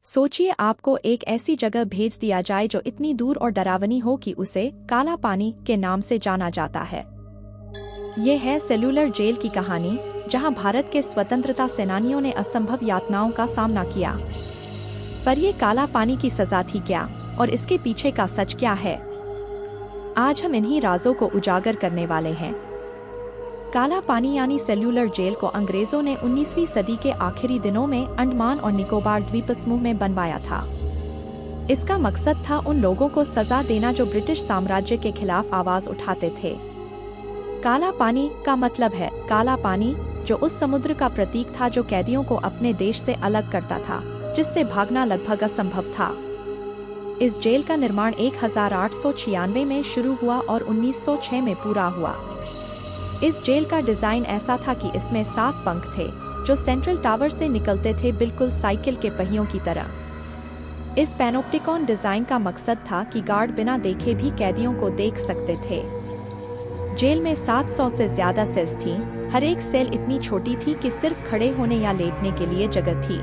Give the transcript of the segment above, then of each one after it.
सोचिए आपको एक ऐसी जगह भेज दिया जाए जो इतनी दूर और डरावनी हो कि उसे काला पानी के नाम से जाना जाता है। ये है सेल्यूलर जेल की कहानी, जहां भारत के स्वतंत्रता सेनानियों ने असंभव यातनाओं का सामना किया। पर ये काला पानी की सजा थी क्या, और इसके पीछे का सच क्या है? आज हम इन्हीं राजों को उजागर करने वाले हैं। काला पानी यानी सेल्यूलर जेल को अंग्रेजों ने 19वीं सदी के आखिरी दिनों में अंडमान और निकोबार द्वीप समूह में बनवाया था। इसका मकसद था उन लोगों को सजा देना जो ब्रिटिश साम्राज्य के खिलाफ आवाज उठाते थे। काला पानी का मतलब है काला पानी, जो उस समुद्र का प्रतीक था जो कैदियों को अपने देश से अलग करता था, जिससे भागना लगभग असंभव था। इस जेल का निर्माण 1896 में शुरू हुआ और 1906 में पूरा हुआ। इस जेल का डिजाइन ऐसा था कि इसमें 7 पंख थे, जो सेंट्रल टावर से निकलते थे, बिल्कुल साइकिल के पहियों की तरह। इस पैनोप्टिकॉन डिजाइन का मकसद था कि गार्ड बिना देखे भी कैदियों को देख सकते थे। जेल में 700 से ज्यादा सेल्स थीं। हर एक सेल इतनी छोटी थी कि सिर्फ खड़े होने या लेटने के लिए जगह थी।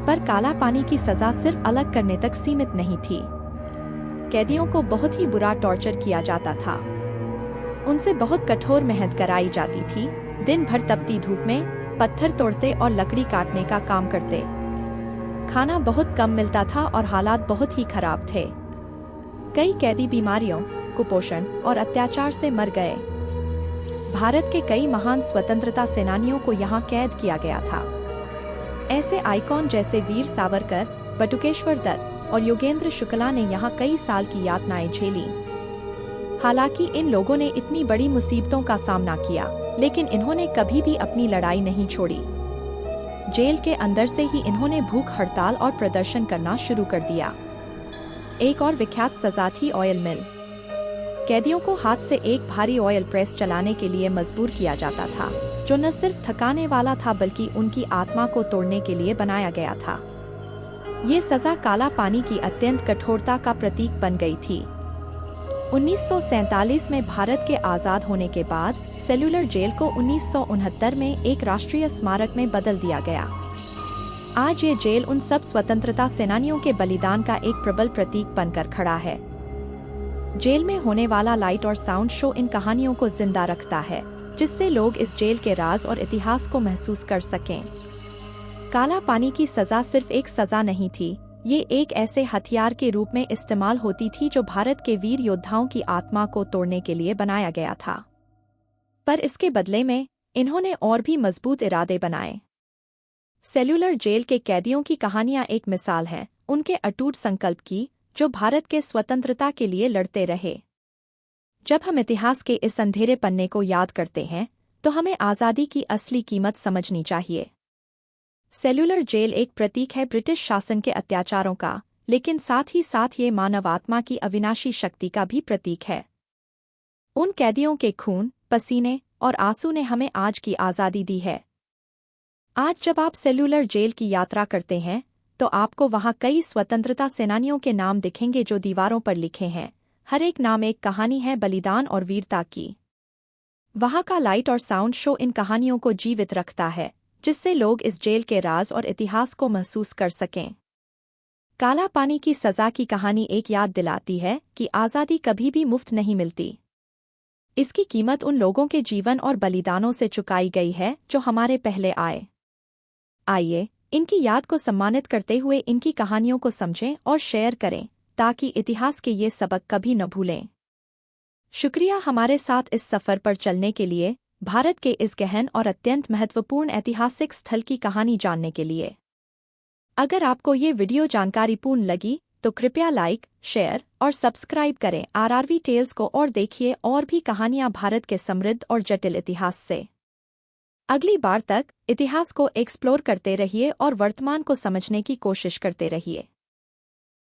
पर काला पानी की सजा सिर्फ अलग करने तक सीमित नहीं थी। कैदियों को बहुत ही बुरा टॉर्चर किया जाता था। उनसे बहुत कठोर मेहनत कराई जाती थी। दिन भर तपती धूप में पत्थर तोड़ते और लकड़ी काटने का काम करते। खाना बहुत कम मिलता था और हालात बहुत ही खराब थे। कई कैदी बीमारियों, कुपोषण और अत्याचार से मर गए। भारत के कई महान स्वतंत्रता सेनानियों को यहाँ कैद किया गया था। ऐसे आइकॉन जैसे वीर सावरकर, बटुकेश्वर दत्त और योगेंद्र शुक्ला ने यहाँ कई साल की यातनाएं झेली। हालांकि इन लोगों ने इतनी बड़ी मुसीबतों का सामना किया, लेकिन इन्होंने कभी भी अपनी लड़ाई नहीं छोड़ी। जेल के अंदर से ही इन्होंने भूख हड़ताल और प्रदर्शन करना शुरू कर दिया। एक और विख्यात सजा थी ऑयल मिल। कैदियों को हाथ से एक भारी ऑयल प्रेस चलाने के लिए मजबूर किया जाता था, जो न सिर्फ थकाने वाला था बल्कि उनकी आत्मा को तोड़ने के लिए बनाया गया था। ये सजा काला पानी की अत्यंत कठोरता का प्रतीक बन गई थी। 1947 में भारत के आजाद होने के बाद सेल्यूलर जेल को 1969 में एक राष्ट्रीय स्मारक में बदल दिया गया। आज ये जेल उन सब स्वतंत्रता सेनानियों के बलिदान का एक प्रबल प्रतीक बनकर खड़ा है। जेल में होने वाला लाइट और साउंड शो इन कहानियों को जिंदा रखता है, जिससे लोग इस जेल के राज और इतिहास को महसूस कर सकें। काला पानी की सजा सिर्फ एक सजा नहीं थी, ये एक ऐसे हथियार के रूप में इस्तेमाल होती थी जो भारत के वीर योद्धाओं की आत्मा को तोड़ने के लिए बनाया गया था। पर इसके बदले में इन्होंने और भी मजबूत इरादे बनाए। सेल्यूलर जेल के कैदियों की कहानियां एक मिसाल है उनके अटूट संकल्प की, जो भारत के स्वतंत्रता के लिए लड़ते रहे। जब हम इतिहास के इस अंधेरे पन्ने को याद करते हैं, तो हमें आज़ादी की असली कीमत समझनी चाहिए। सेल्यूलर जेल एक प्रतीक है ब्रिटिश शासन के अत्याचारों का, लेकिन साथ ही साथ ये मानव आत्मा की अविनाशी शक्ति का भी प्रतीक है। उन कैदियों के खून, पसीने और आंसू ने हमें आज की आज़ादी दी है। आज जब आप सेल्यूलर जेल की यात्रा करते हैं, तो आपको वहाँ कई स्वतंत्रता सेनानियों के नाम दिखेंगे जो दीवारों पर लिखे हैं। हर एक नाम एक कहानी है बलिदान और वीरता की। वहाँ का लाइट और साउंड शो इन कहानियों को जीवित रखता है, जिससे लोग इस जेल के राज और इतिहास को महसूस कर सकें। काला पानी की सजा की कहानी एक याद दिलाती है कि आज़ादी कभी भी मुफ्त नहीं मिलती। इसकी कीमत उन लोगों के जीवन और बलिदानों से चुकाई गई है जो हमारे पहले आए। आइए, इनकी याद को सम्मानित करते हुए इनकी कहानियों को समझें और शेयर करें, ताकि इतिहास के ये सबक कभी न भूलें। शुक्रिया हमारे साथ इस सफर पर चलने के लिए, भारत के इस गहन और अत्यंत महत्वपूर्ण ऐतिहासिक स्थल की कहानी जानने के लिए। अगर आपको ये वीडियो जानकारीपूर्ण लगी, तो कृपया लाइक, शेयर और सब्सक्राइब करें आरआरवी टेल्स को और देखिए और भी कहानियां भारत के समृद्ध और जटिल इतिहास से। अगली बार तक इतिहास को एक्सप्लोर करते रहिए और वर्तमान को समझने की कोशिश करते रहिए।